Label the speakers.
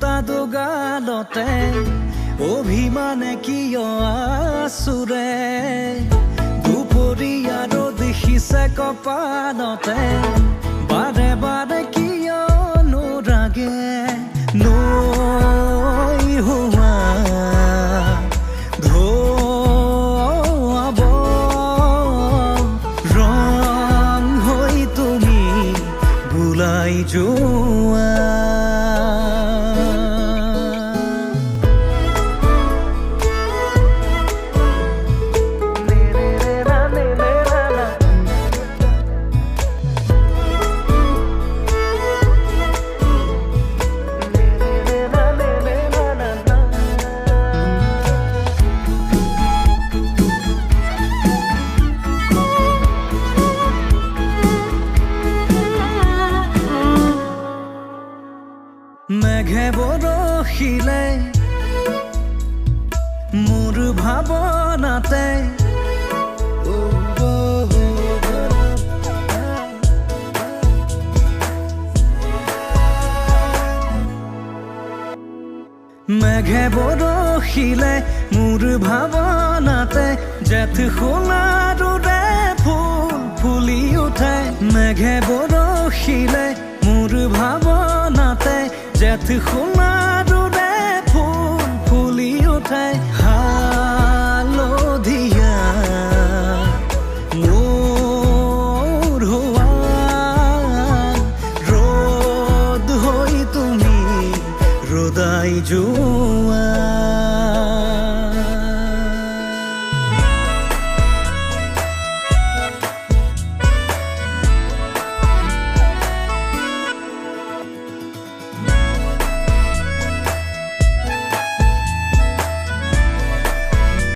Speaker 1: দুটা দুগালতে অভিমানে কিয় আছুৰে দুপৰীয়া ৰ'দ দেখিছে কপালতে বাৰে বাৰে কিয় নোৰাগে নৈ হোৱা ধোৱাব ৰং হৈ তুমি বুলাই যোৱা মেঘে বৰষিলে মোৰ ভাৱনাতে মেঘে বৰষিলে মোৰ ভাৱনাতে জেঠ সোণাৰুৰে ফুল ফুলি উঠে মেঘে বৰষিলে মোৰ ভাৱনাতে জেঠ সোণাৰ